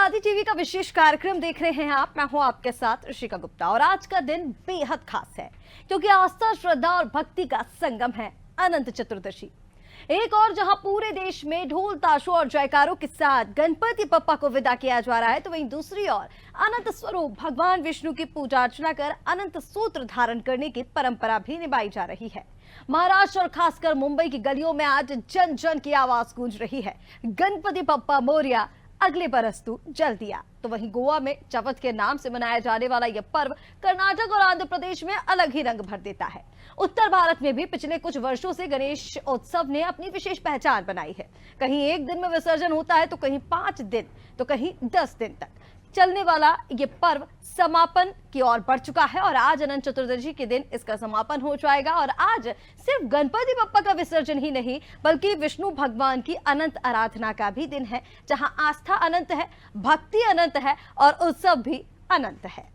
आदि टीवी का विशेष कार्यक्रम देख रहे हैं आप। मैं हूं आपके साथ ऋषिका गुप्ता और आज का दिन बेहद खास है क्योंकि आस्था, श्रद्धा और भक्ति का संगम है अनंत चतुर्दशी। एक और जहां पूरे देश में ढोल ताशों और जयकारों के साथ गणपति बप्पा को विदा किया जा रहा है, तो वहीं दूसरी ओर अनंत स्वरूप भगवान विष्णु की पूजा अर्चना कर अनंत सूत्र धारण करने की परंपरा भी निभाई जा रही है। महाराष्ट्र और खासकर मुंबई की गलियों में आज जन जन की आवाज गूंज रही है, गणपति बप्पा मोरया, अगले बरस तू जल दिया। तो वहीं गोवा में चवथ के नाम से मनाया जाने वाला यह पर्व कर्नाटक और आंध्र प्रदेश में अलग ही रंग भर देता है। उत्तर भारत में भी पिछले कुछ वर्षों से गणेश उत्सव ने अपनी विशेष पहचान बनाई है। कहीं एक दिन में विसर्जन होता है तो कहीं 5 दिन तो कहीं 10 दिन तक चलने वाला ये पर्व समापन की ओर बढ़ चुका है और आज अनंत चतुर्दशी के दिन इसका समापन हो जाएगा। और आज सिर्फ गणपति बप्पा का विसर्जन ही नहीं बल्कि विष्णु भगवान की अनंत आराधना का भी दिन है, जहां आस्था अनंत है, भक्ति अनंत है और उत्सव भी अनंत है।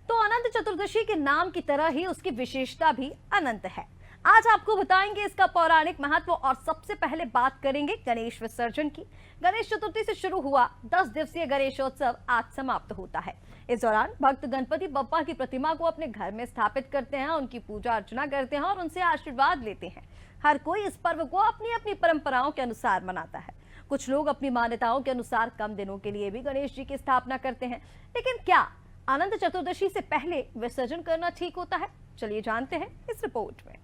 तो अनंत चतुर्दशी के नाम की तरह ही उसकी विशेषता भी अनंत है। आज आपको बताएंगे इसका पौराणिक महत्व और सबसे पहले बात करेंगे गणेश विसर्जन की। गणेश चतुर्थी से शुरू हुआ 10 दिवसीय गणेशोत्सव आज समाप्त होता है। इस दौरान भक्त गणपति बप्पा की प्रतिमा को अपने घर में स्थापित करते हैं, उनकी पूजा अर्चना करते हैं और उनसे आशीर्वाद लेते हैं। हर कोई इस पर्व को अपनी अपनी परंपराओं के अनुसार मनाता है। कुछ लोग अपनी मान्यताओं के अनुसार कम दिनों के लिए भी गणेश जी की स्थापना करते हैं। लेकिन क्या अनंत चतुर्दशी से पहले विसर्जन करना ठीक होता है? चलिए जानते हैं इस रिपोर्ट में।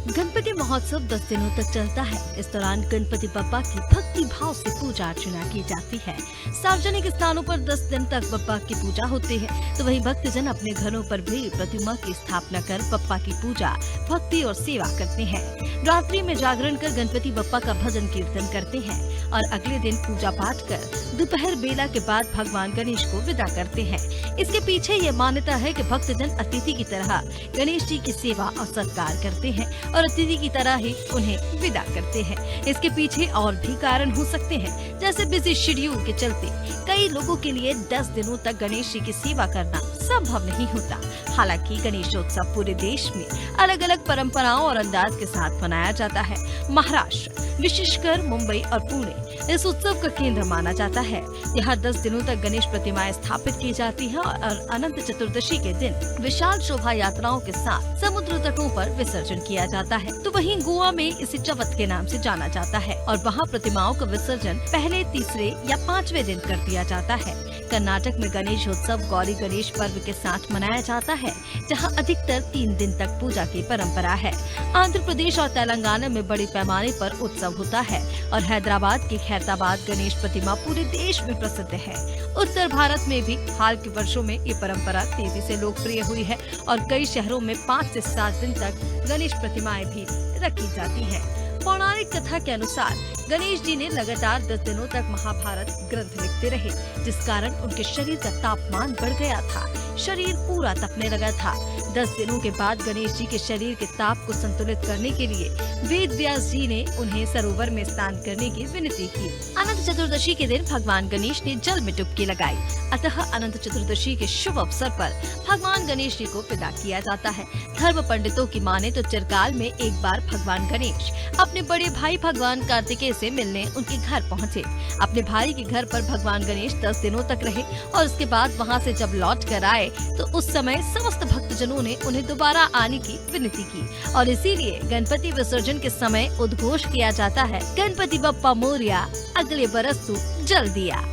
गणपति महोत्सव 10 दिनों तक चलता है। इस दौरान गणपति बप्पा की भक्ति भाव से पूजा अर्चना की जाती है। सार्वजनिक स्थानों पर 10 दिन तक बप्पा की पूजा होती है, तो वहीं भक्तजन अपने घरों पर भी प्रतिमा की स्थापना कर बप्पा की पूजा, भक्ति और सेवा करते हैं। रात्रि में जागरण कर गणपति बप्पा का भजन कीर्तन करते हैं और अगले दिन पूजा पाठ कर दोपहर बेला के बाद भगवान गणेश को विदा करते हैं। इसके पीछे ये मान्यता है कि भक्तजन अतिथि की तरह गणेश जी की सेवा और सत्कार करते हैं और अतिथि की तरह ही उन्हें विदा करते हैं। इसके पीछे और भी कारण हो सकते हैं, जैसे बिजी शेड्यूल के चलते कई लोगों के लिए 10 दिनों तक गणेश जी की सेवा करना संभव नहीं होता। हालांकि गणेशोत्सव पूरे देश में अलग अलग परंपराओं और अंदाज के साथ मनाया जाता है। महाराष्ट्र, विशेषकर मुंबई और पुणे इस उत्सव का केंद्र माना जाता है। यहाँ 10 दिनों तक गणेश प्रतिमाएं स्थापित की जाती है और अनंत चतुर्दशी के दिन विशाल शोभा यात्राओं के साथ समुद्र तटों पर विसर्जन किया जाता है। तो वहीं गोवा में इसे चवथ के नाम से जाना जाता है और वहाँ प्रतिमाओं का विसर्जन पहले, तीसरे या 5वें दिन कर दिया जाता है। कर्नाटक में गणेशोत्सव गौरी गणेश पर्व के साथ मनाया जाता है, जहां अधिकतर 3 दिन तक पूजा की परंपरा है। आंध्र प्रदेश और तेलंगाना में बड़े पैमाने पर उत्सव होता है और हैदराबाद की खैरताबाद गणेश प्रतिमा पूरे देश में प्रसिद्ध है। उत्तर भारत में भी हाल के वर्षों में ये परंपरा तेजी से लोकप्रिय हुई है और कई शहरों में 5 से 7 दिन तक गणेश प्रतिमाएं भी रखी जाती है। पौराणिक कथा के अनुसार गणेश जी ने लगातार 10 दिनों तक महाभारत ग्रंथ लिखते रहे, जिस कारण उनके शरीर का तापमान बढ़ गया था। शरीर पूरा तपने लगा था। 10 दिनों के बाद गणेश जी के शरीर के ताप को संतुलित करने के लिए वेद व्यास जी ने उन्हें सरोवर में स्नान करने की विनती की। अनंत चतुर्दशी के दिन भगवान गणेश ने जल में डुबकी लगाई। अतः अनंत चतुर्दशी के शुभ अवसर पर भगवान गणेश जी को विदा किया जाता है। धर्म पंडितों की माने तो चिरकाल में एक बार भगवान गणेश अपने बड़े भाई भगवान कार्तिकेय से मिलने उनके घर पहुँचे। अपने भाई के घर पर भगवान गणेश 10 दिनों तक रहे और उसके बाद वहाँ से जब लौट कर आए तो उस समय समस्त भक्तजनों ने उन्हें दोबारा आने की विनती की और इसीलिए गणपति विसर्जन के समय उद्घोष किया जाता है, गणपति बप्पा मोरया, अगले बरस तू जल दिया।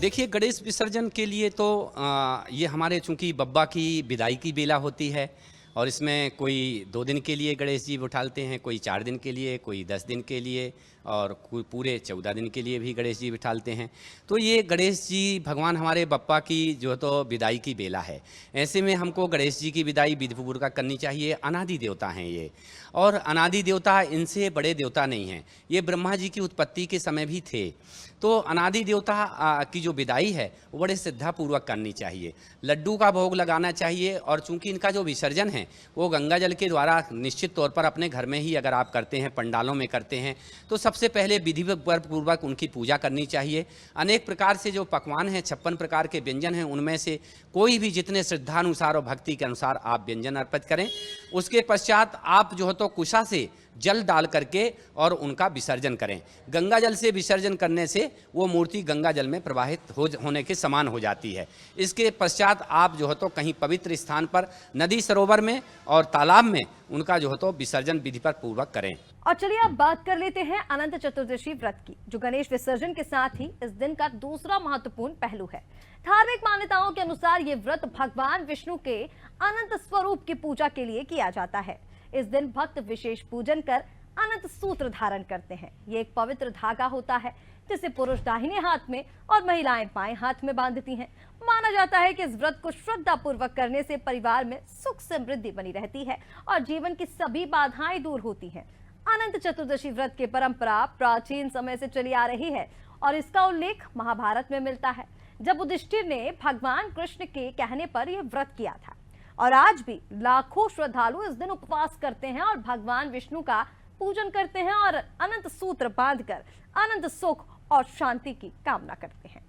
देखिए, गणेश विसर्जन के लिए तो ये हमारे चूंकि बप्पा की विदाई की बेला होती है और इसमें कोई 2 दिन के लिए गणेश जी बिठालते हैं, कोई 4 दिन के लिए, कोई 10 दिन के लिए और कोई पूरे 14 दिन के लिए भी गणेश जी बिठालते हैं। तो ये गणेश जी भगवान हमारे बप्पा की जो तो विदाई की बेला है। ऐसे में हमको गणेश जी की विदाई विधिपूर्वक करनी चाहिए। अनादि देवता हैं ये, और अनादि देवता इनसे बड़े देवता नहीं हैं। ये ब्रह्मा जी की उत्पत्ति के समय भी थे। तो अनादि देवता की जो विदाई है वो बड़े श्रद्धापूर्वक करनी चाहिए। लड्डू का भोग लगाना चाहिए और चूंकि इनका जो विसर्जन है हैं वो गंगा जल के द्वारा निश्चित तौर पर अपने घर में ही अगर आप करते हैं, पंडालों में करते हैं, तो सबसे पहले विधिपूर्वक उनकी पूजा करनी चाहिए। अनेक प्रकार से जो पकवान हैं, 56 प्रकार के व्यंजन हैं, उनमें से कोई भी जितने श्रद्धानुसार और भक्ति के अनुसार आप व्यंजन अर्पित करें। उसके पश्चात आप जो है तो कुशा से जल डाल करके और उनका विसर्जन करें। गंगा जल से विसर्जन करने से वो मूर्ति गंगा जल में प्रवाहित होने के समान हो जाती है। इसके पश्चात आप जो है तो कहीं पवित्र स्थान पर, नदी सरोवर में और तालाब में उनका जो है तो विसर्जन विधिवत पूर्वक करें। और चलिए अब बात कर लेते हैं अनंत चतुर्दशी व्रत की, जो गणेश विसर्जन के साथ ही इस दिन का दूसरा महत्वपूर्ण पहलू है। धार्मिक मान्यताओं के अनुसार ये व्रत भगवान विष्णु के अनंत स्वरूप की पूजा के लिए किया जाता है। इस दिन भक्त विशेष पूजन कर अनंत सूत्र धारण करते हैं। ये एक पवित्र धागा होता है जिसे पुरुष दाहिने हाथ में और महिलाएं बाएं हाथ में बांधती हैं। माना जाता है कि इस व्रत को श्रद्धा पूर्वक करने से परिवार में सुख समृद्धि बनी रहती है और जीवन की सभी बाधाएं दूर होती हैं। अनंत चतुर्दशी व्रत की परंपरा प्राचीन समय से चली आ रही है और इसका उल्लेख महाभारत में मिलता है, जब युधिष्ठिर ने भगवान कृष्ण के कहने पर यह व्रत किया था। और आज भी लाखों श्रद्धालु इस दिन उपवास करते हैं और भगवान विष्णु का पूजन करते हैं और अनंत सूत्र बांधकर अनंत सुख और शांति की कामना करते हैं।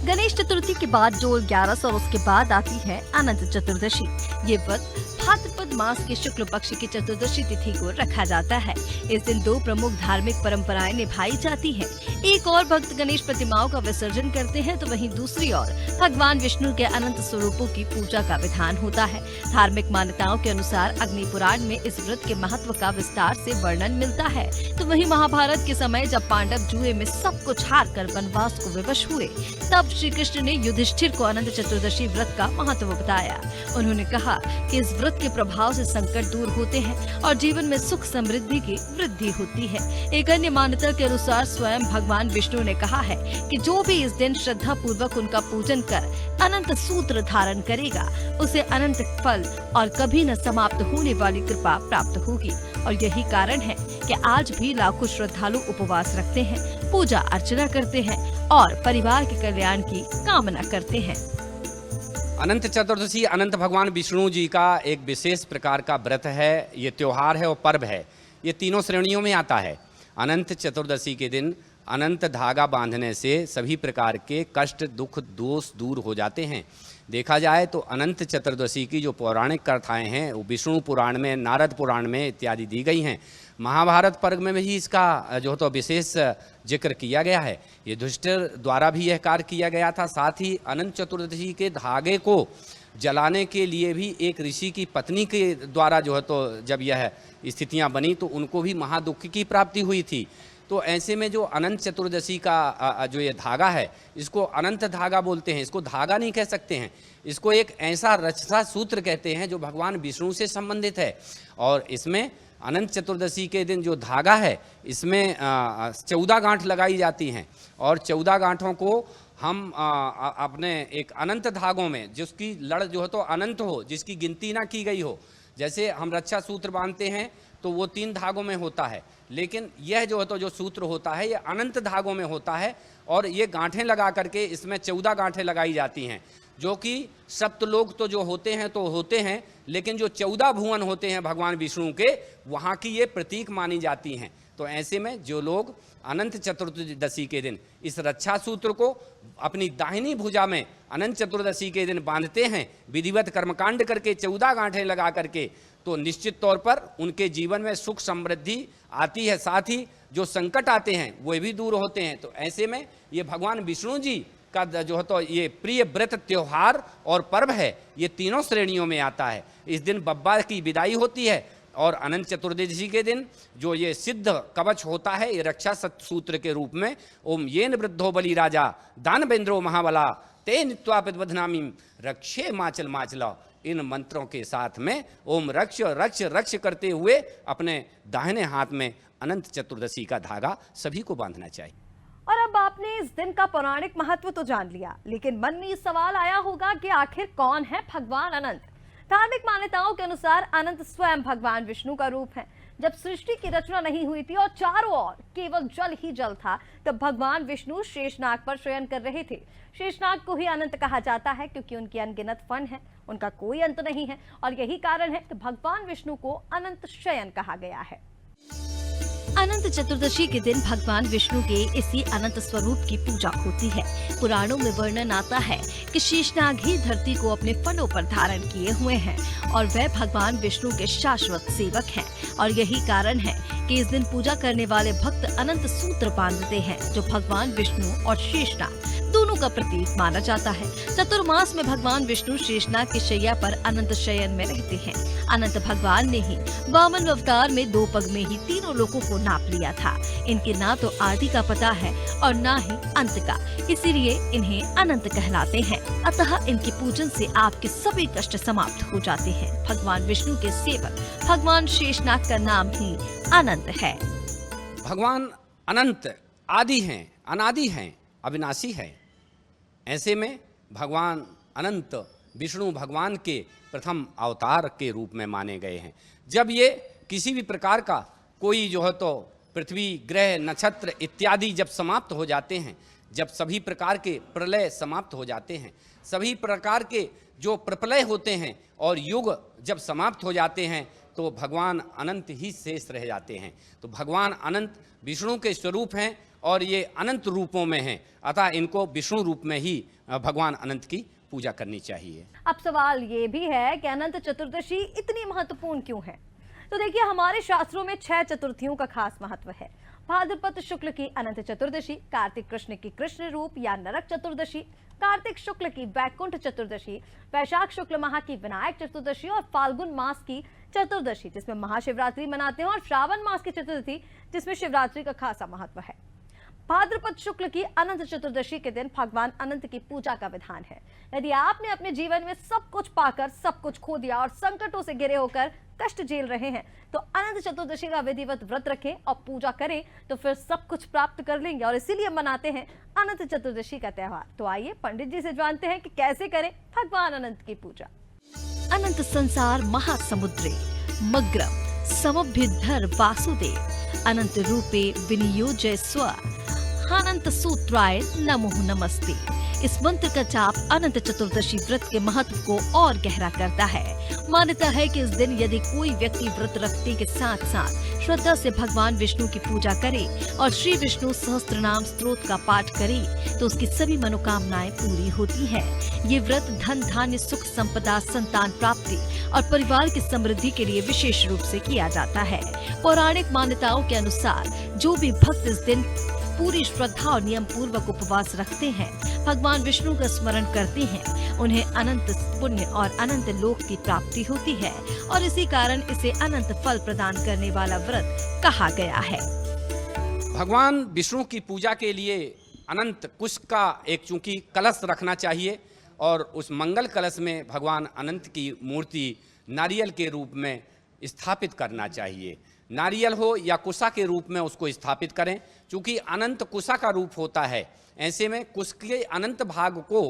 गणेश चतुर्थी के बाद डोल 11 और उसके बाद आती है अनंत चतुर्दशी। ये व्रत भाद्रपद मास के शुक्ल पक्ष की चतुर्दशी तिथि को रखा जाता है। इस दिन दो प्रमुख धार्मिक परंपराएं निभाई जाती हैं। एक और भक्त गणेश प्रतिमाओं का विसर्जन करते हैं, तो वहीं दूसरी ओर भगवान विष्णु के अनंत स्वरूपों की पूजा का विधान होता है। धार्मिक मान्यताओं के अनुसार अग्नि पुराण में इस व्रत के महत्व का विस्तार से वर्णन मिलता है। तो वहीं महाभारत के समय जब पांडव जुए में सब कुछ हार कर वनवास को विवश हुए, तब श्री कृष्ण ने युधिष्ठिर को अनंत चतुर्दशी व्रत का महत्व बताया। उन्होंने कहा कि इस व्रत के प्रभाव से संकट दूर होते हैं और जीवन में सुख समृद्धि की वृद्धि होती है। एक अन्य मान्यता के अनुसार स्वयं भगवान विष्णु ने कहा है कि जो भी इस दिन श्रद्धा पूर्वक उनका पूजन कर अनंत सूत्र धारण करेगा, उसे अनंत फल और कभी न समाप्त होने वाली कृपा प्राप्त होगी। और यही कारण है कि आज भी लाखों श्रद्धालु उपवास रखते हैं, पूजा अर्चना करते हैं और परिवार के कल्याण की कामना करते हैं। अनंत चतुर्दशी अनंत भगवान विष्णु जी का एक विशेष प्रकार का व्रत है। ये त्योहार है और पर्व है। ये तीनों श्रेणियों में आता है। अनंत चतुर्दशी के दिन अनंत धागा बांधने से सभी प्रकार के कष्ट, दुख, दोष दूर हो जाते हैं। देखा जाए तो अनंत चतुर्दशी की जो पौराणिक कथाएं हैं वो विष्णु पुराण में, नारद पुराण में इत्यादि दी गई हैं। महाभारत पर्व में भी इसका जो तो विशेष जिक्र किया गया है। युधिष्ठिर द्वारा भी यह कार्य किया गया था। साथ ही अनंत चतुर्दशी के धागे को जलाने के लिए भी एक ऋषि की पत्नी के द्वारा जो है तो जब यह स्थितियां बनी तो उनको भी महादुख की प्राप्ति हुई थी। तो ऐसे में जो अनंत चतुर्दशी का जो ये धागा है, इसको अनंत धागा बोलते हैं। इसको धागा नहीं कह सकते हैं, इसको एक ऐसा रक्षा सूत्र कहते हैं जो भगवान विष्णु से संबंधित है। और इसमें अनंत चतुर्दशी के दिन जो धागा है, इसमें 14 गांठ लगाई जाती हैं और 14 गांठों को हम अपने एक अनंत धागों में, जिसकी लड़ जो है तो अनंत हो, जिसकी गिनती ना की गई हो। जैसे हम रक्षा सूत्र बांधते हैं तो वो 3 धागों में होता है, लेकिन यह जो है तो जो सूत्र होता है ये अनंत धागों में होता है। और ये गांठें लगा करके इसमें 14 गांठें लगाई जाती हैं, जो कि सप्तलोक तो जो होते हैं, लेकिन जो 14 भुवन होते हैं भगवान विष्णु के, वहाँ की ये प्रतीक मानी जाती हैं। तो ऐसे में जो लोग अनंत चतुर्दशी के दिन इस रक्षा सूत्र को अपनी दाहिनी भुजा में अनंत चतुर्दशी के दिन बांधते हैं, विधिवत कर्मकांड करके 14 गांठें लगा करके, तो निश्चित तौर पर उनके जीवन में सुख समृद्धि आती है। साथ ही जो संकट आते हैं वो भी दूर होते हैं। तो ऐसे में ये भगवान विष्णु जी का जो है तो ये प्रिय व्रत, त्योहार और पर्व है, ये तीनों श्रेणियों में आता है। इस दिन बब्बा की विदाई होती है और अनंत चतुर्दशी के दिन जो ये सिद्ध कवच होता है, ये रक्षा सूत्र के रूप में ओम येन वृद्धो बलि राजा दानवेंद्रो महाबला ते नित्वा पितवधनामी रक्षे माचल माचला, इन मंत्रों के साथ में ओम रक्ष रक्ष रक्ष करते हुए अपने दाहिने हाथ में अनंत चतुर्दशी का धागा सभी को बांधना चाहिए। और अब आपने इस दिन का पौराणिक महत्व तो जान लिया, लेकिन मन में ये सवाल आया होगा कि आखिर कौन है भगवान अनंत। धार्मिक मान्यताओं के अनुसार अनंत स्वयं भगवान विष्णु का रूप है। जब सृष्टि की रचना नहीं हुई थी और चारों ओर केवल जल ही जल था, तब भगवान विष्णु शेषनाग पर शयन कर रहे थे। शेषनाग को ही अनंत कहा जाता है क्योंकि उनके अनगिनत फन हैं। उनका कोई अंत नहीं है और यही कारण है कि भगवान विष्णु को अनंत शयन कहा गया है। अनंत चतुर्दशी के दिन भगवान विष्णु के इसी अनंत स्वरूप की पूजा होती है। पुराणों में वर्णन आता है कि शेषनाग ही धरती को अपने फनों पर धारण किए हुए हैं और वह भगवान विष्णु के शाश्वत सेवक हैं और यही कारण है कि इस दिन पूजा करने वाले भक्त अनंत सूत्र बांधते हैं जो भगवान विष्णु और शेषनाग दोनों का प्रतीक माना जाता है। चतुर्मास में भगवान विष्णु शेषनाग की शैया पर अनंत शयन में रहते हैं। अनंत भगवान ने ही वामन अवतार में 2 पग में ही तीनों लोगों को नाप लिया था। इनके ना तो आदि का पता है और ना ही अंत का, इसीलिए इन्हें अनंत कहलाते हैं। अतः इनके पूजन से आपके सभी कष्ट समाप्त हो जाते हैं। भगवान विष्णु के सेवक भगवान शेषनाग का नाम ही अनंत है। भगवान अनंत आदि हैं, अनादि हैं, अविनाशी है। ऐसे में भगवान अनंत विष्णु भगवान के प्रथम अवतार के रूप में माने गए हैं। जब ये किसी भी प्रकार का कोई जो है तो पृथ्वी ग्रह नक्षत्र इत्यादि जब समाप्त हो जाते हैं, जब सभी प्रकार के प्रलय समाप्त हो जाते हैं, सभी प्रकार के जो प्रलय होते हैं और युग जब समाप्त हो जाते हैं तो भगवान अनंत ही शेष रह जाते हैं। तो भगवान अनंत विष्णु के स्वरूप हैं और ये अनंत रूपों में हैं, अतः इनको विष्णु रूप में ही भगवान अनंत की पूजा करनी चाहिए। अब सवाल ये भी है कि अनंत चतुर्दशी इतनी महत्वपूर्ण क्यों है? तो देखिए, हमारे शास्त्रों में 6 चतुर्थियों का खास महत्व है। भाद्रपद शुक्ल की अनंत चतुर्दशी, कार्तिक कृष्ण की कृष्ण रूप या नरक चतुर्दशी, कार्तिक शुक्ल की वैकुंठ चतुर्दशी, वैशाख शुक्ल माह की विनायक चतुर्दशी और फाल्गुन मास की चतुर्दशी जिसमें महाशिवरात्रि मनाते हैं और श्रावण मास की चतुर्थी जिसमें शिवरात्रि का खासा महत्व है। भाद्रपद शुक्ल की अनंत चतुर्दशी के दिन भगवान अनंत की पूजा का विधान है। यदि आपने अपने जीवन में सब कुछ पाकर सब कुछ खो दिया और संकटों से घिरे होकर कष्ट झेल रहे हैं तो अनंत चतुर्दशी का विधिवत व्रत रखें और पूजा करें तो फिर सब कुछ प्राप्त कर लेंगे और इसीलिए मनाते हैं अनंत चतुर्दशी का त्योहार। तो आइए पंडित जी से जानते हैं कि कैसे करें भगवान अनंत की पूजा। अनंत संसार महासमुद्रे मग्रम समभ्युद्धर वासुदेव अनंत रूपे विनियोजय स्व अनंत सूत्राय नमो नमस्ते। इस मंत्र का जाप अनंत चतुर्दशी व्रत के महत्व को और गहरा करता है। मान्यता है कि इस दिन यदि कोई व्यक्ति व्रत रखने के साथ साथ श्रद्धा से भगवान विष्णु की पूजा करे और श्री विष्णु सहस्त्रनाम स्तोत्र का पाठ करे तो उसकी सभी मनोकामनाएं पूरी होती है। ये व्रत धन धान्य सुख संपदा संतान प्राप्ति और परिवार की समृद्धि के लिए विशेष रूप से किया जाता है। पौराणिक मान्यताओं के अनुसार जो भी भक्त इस दिन पूरी श्रद्धा और नियम पूर्वक उपवास रखते हैं, भगवान विष्णु का स्मरण करते हैं, उन्हें अनंत पुण्य और अनंत लोक की प्राप्ति होती है और इसी कारण इसे अनंत फल प्रदान करने वाला व्रत कहा गया है। भगवान विष्णु की पूजा के लिए अनंत कुश का एक चूंकि कलश रखना चाहिए और उस मंगल कलश में भगवान अनंत की मूर्ति नारियल के रूप में स्थापित करना चाहिए। नारियल हो या कुशा के रूप में उसको स्थापित करें, चूंकि अनंत कुशा का रूप होता है। ऐसे में कुश के अनंत भाग को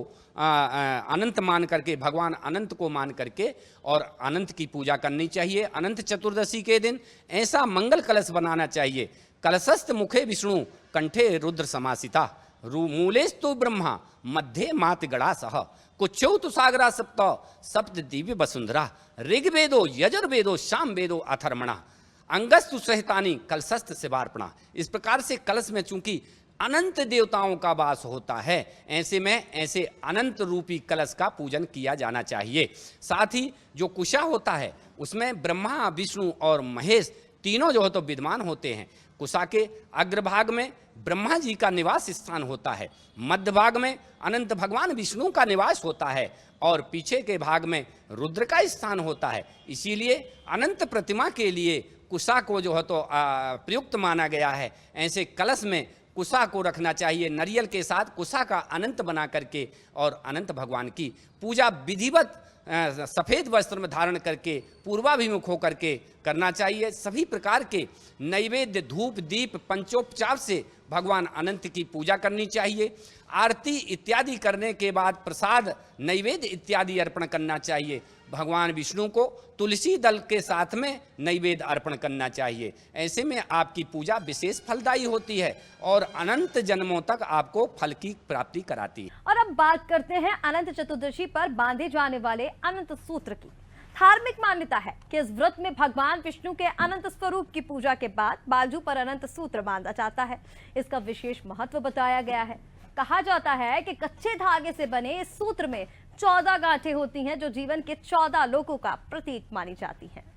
अनंत मान करके भगवान अनंत को मान करके और अनंत की पूजा करनी चाहिए। अनंत चतुर्दशी के दिन ऐसा मंगल कलश बनाना चाहिए। कलशस्थ मुखे विष्णु कंठे रुद्र समासिता मूलेस्तु ब्रह्मा मध्य मात गणा सह कुच्छौ तु सागरा सप्त दिव्य वसुंधरा ऋग्वेदो यजुर्वेदो सामवेदो अथर्मणा अंगस्तु सहितानी कलशस्थ शिवार्पणा। इस प्रकार से कलश में चूंकि अनंत देवताओं का वास होता है, ऐसे में ऐसे अनंत रूपी कलश का पूजन किया जाना चाहिए। साथ ही जो कुशा होता है उसमें ब्रह्मा विष्णु और महेश तीनों जो है तो विद्यमान होते हैं। कुशा के अग्रभाग में ब्रह्मा जी का निवास स्थान होता है, मध्य भाग में अनंत भगवान विष्णु का निवास होता है और पीछे के भाग में रुद्र का स्थान होता है। इसीलिए अनंत प्रतिमा के लिए कुशा को जो है तो प्रयुक्त माना गया है। ऐसे कलश में कुशा को रखना चाहिए। नारियल के साथ कुशा का अनंत बना करके और अनंत भगवान की पूजा विधिवत सफ़ेद वस्त्र में धारण करके पूर्वाभिमुख होकर के करना चाहिए। सभी प्रकार के नैवेद्य धूप दीप पंचोपचार से भगवान अनंत की पूजा करनी चाहिए। आरती इत्यादि करने के बाद प्रसाद नैवेद्य इत्यादि अर्पण करना चाहिए। भगवान विष्णु को तुलसी दल के साथ में नैवेद्य अर्पण करना चाहिए। ऐसे में आपकी पूजा विशेष फलदायी होती है और अनंत जन्मों तक आपको फल की प्राप्ति कराती है। और अब अब बात करते हैं अनंत चतुर्दशी पर बांधे जाने वाले अनंत सूत्र की। धार्मिक मान्यता है कि इस व्रत में भगवान विष्णु के अनंत स्वरूप की पूजा के बाद बाजू पर अनंत सूत्र बांधा जाता है। इसका विशेष महत्व बताया गया है। कहा जाता है कि कच्चे धागे से बने इस सूत्र में 14 गांठें होती हैं, जो जीवन के 14 लोकों का प्रतीक मानी जाती हैं।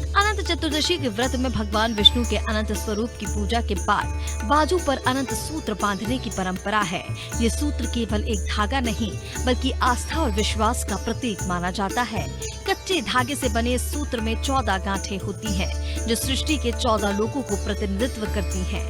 अनंत चतुर्दशी के व्रत में भगवान विष्णु के अनंत स्वरूप की पूजा के बाद बाजू पर अनंत सूत्र बांधने की परंपरा है। ये सूत्र केवल एक धागा नहीं, बल्कि आस्था और विश्वास का प्रतीक माना जाता है। कच्चे धागे से बने इस सूत्र में 14 गांठें होती हैं, जो सृष्टि के 14 लोकों को प्रतिनिधित्व करती हैं।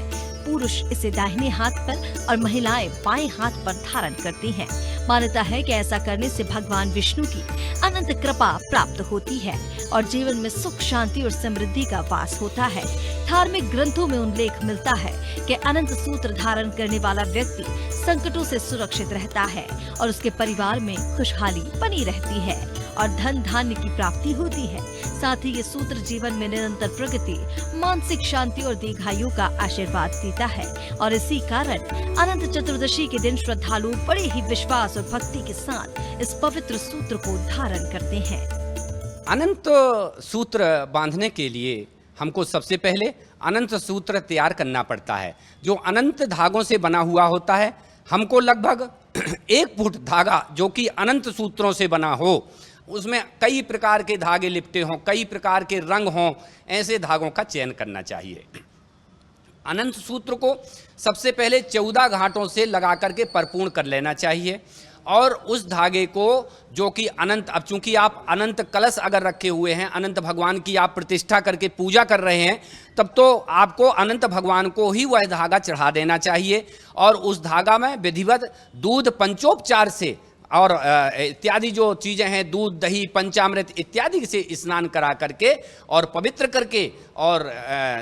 पुरुष इसे दाहिने हाथ पर और महिलाएं बाएं हाथ पर धारण करती हैं। मान्यता है कि ऐसा करने से भगवान विष्णु की अनंत कृपा प्राप्त होती है और जीवन में सुख, शांति और समृद्धि का वास होता है। धार्मिक ग्रंथों में उल्लेख मिलता है कि अनंत सूत्र धारण करने वाला व्यक्ति संकटों से सुरक्षित रहता है और उसके परिवार में खुशहाली बनी रहती है और धन धान्य की प्राप्ति होती है। साथ ही ये सूत्र जीवन में निरंतर प्रगति, मानसिक शांति और दीर्घायु का आशीर्वाद देता है और इसी कारण अनंत चतुर्दशी के दिन श्रद्धालु बड़े ही विश्वास और भक्ति के साथ इस पवित्र सूत्र को धारण करते हैं। अनंत सूत्र बांधने के लिए हमको सबसे पहले अनंत सूत्र तैयार करना पड़ता है, जो अनंत धागों से बना हुआ होता है। हमको लगभग 1 फुट धागा जो कि अनंत सूत्रों से बना हो, उसमें कई प्रकार के धागे लिपटे हों, कई प्रकार के रंग हों, ऐसे धागों का चयन करना चाहिए। अनंत सूत्र को सबसे पहले 14 घाटों से लगा करके परिपूर्ण कर लेना चाहिए और उस धागे को जो कि अनंत, अब चूंकि आप अनंत कलश अगर रखे हुए हैं, अनंत भगवान की आप प्रतिष्ठा करके पूजा कर रहे हैं, तब तो आपको अनंत भगवान को ही वह धागा चढ़ा देना चाहिए और उस धागा में विधिवत दूध पंचोपचार से और इत्यादि जो चीज़ें हैं, दूध, दही, पंचामृत इत्यादि से स्नान करा करके और पवित्र करके और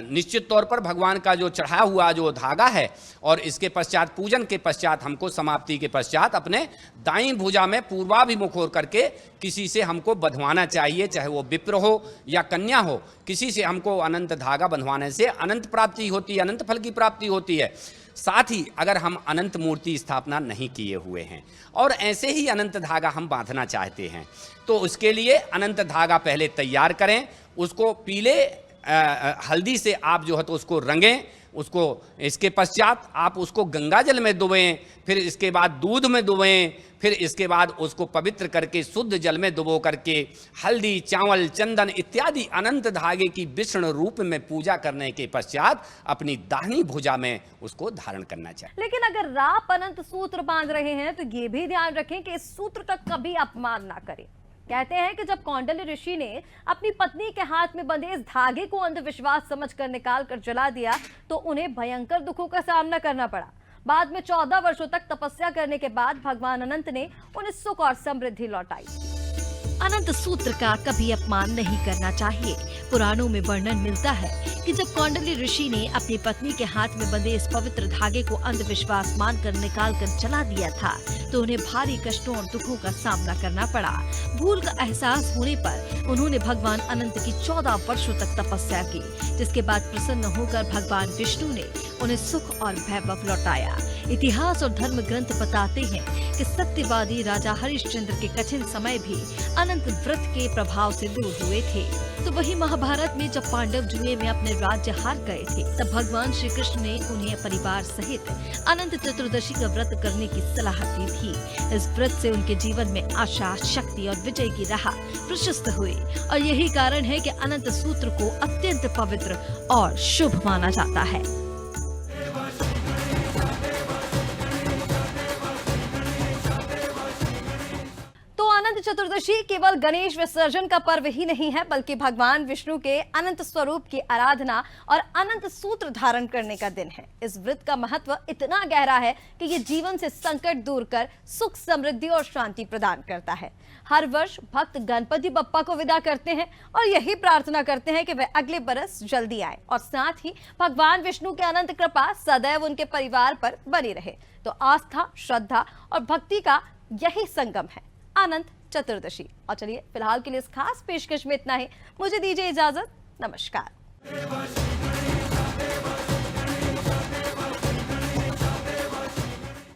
निश्चित तौर पर भगवान का जो चढ़ा हुआ जो धागा है और इसके पश्चात पूजन के पश्चात हमको समाप्ति के पश्चात अपने दाईं भुजा में पूर्वाभिमुख होकर करके किसी से हमको बंधवाना चाहिए, चाहे वो विप्र हो या कन्या हो। किसी से हमको अनंत धागा बंधवाने से अनंत प्राप्ति होती है, अनंत फल की प्राप्ति होती है। साथ ही अगर हम अनंत मूर्ति स्थापना नहीं किए हुए हैं और ऐसे ही अनंत धागा हम बांधना चाहते हैं, तो उसके लिए अनंत धागा पहले तैयार करें। उसको पीले हल्दी से आप जो है तो उसको रंगें, उसको इसके पश्चात आप उसको गंगा जल में डुबोएं, फिर इसके बाद दूध में डुबोएं, फिर इसके बाद उसको पवित्र करके शुद्ध जल में डुबो करके हल्दी, चावल, चंदन इत्यादि अनंत धागे की विष्णु रूप में पूजा करने के पश्चात अपनी दाहिनी भुजा में उसको धारण करना चाहिए। लेकिन अगर आप अनंत सूत्र बांध रहे हैं तो ये भी ध्यान रखें कि इस सूत्र का कभी अपमान ना करें। कहते हैं कि जब कौंडिल्य ऋषि ने अपनी पत्नी के हाथ में बंधे इस धागे को अंधविश्वास समझकर निकाल कर जला दिया, तो उन्हें भयंकर दुखों का सामना करना पड़ा। बाद में 14 वर्षों तक तपस्या करने के बाद भगवान अनंत ने उन्हें सुख और समृद्धि लौटाई। अनंत सूत्र का कभी अपमान नहीं करना चाहिए। पुराणों में वर्णन मिलता है कि जब कौंडिल्य ऋषि ने अपनी पत्नी के हाथ में बंधे इस पवित्र धागे को अंधविश्वास मानकर निकालकर जला दिया था, तो उन्हें भारी कष्टों और दुखों का सामना करना पड़ा। भूल का एहसास होने पर उन्होंने भगवान अनंत की 14 वर्षों तक तपस्या की, जिसके बाद प्रसन्न होकर भगवान विष्णु ने उन्हें सुख और वैभव लौटाया। इतिहास और धर्म ग्रंथ बताते हैं कि सत्यवादी राजा हरिश्चंद्र के कठिन समय भी अनंत व्रत के प्रभाव से दूर हुए थे। तो वही महाभारत में जब पांडव जुए में अपने राज्य हार गए थे, तब भगवान श्री कृष्ण ने उन्हें परिवार सहित अनंत चतुर्दशी का व्रत करने की सलाह दी थी। इस व्रत से उनके जीवन में आशा, शक्ति और विजय की राह प्रशस्त हुई और यही कारण है कि अनंत सूत्र को अत्यंत पवित्र और शुभ माना जाता है। अनंत चतुर्दशी केवल गणेश विसर्जन का पर्व ही नहीं है, बल्कि भगवान विष्णु के अनंत स्वरूप की आराधना और अनंत सूत्र धारण करने का दिन है। इस व्रत का महत्व इतना गहरा है कि ये जीवन से संकट दूर कर सुख, समृद्धि और शांति प्रदान करता है। हर वर्ष भक्त गणपति बप्पा को विदा करते हैं और यही प्रार्थना करते हैं कि वह अगले बरस जल्दी आए और साथ ही भगवान विष्णु की अनंत कृपा सदैव उनके परिवार पर बनी रहे। तो आस्था, श्रद्धा और भक्ति का यही संगम है अनंत चतुर्दशी। और चलिए फिलहाल के लिए इस खास पेशकश में इतना ही। मुझे दीजिए इजाजत। नमस्कार।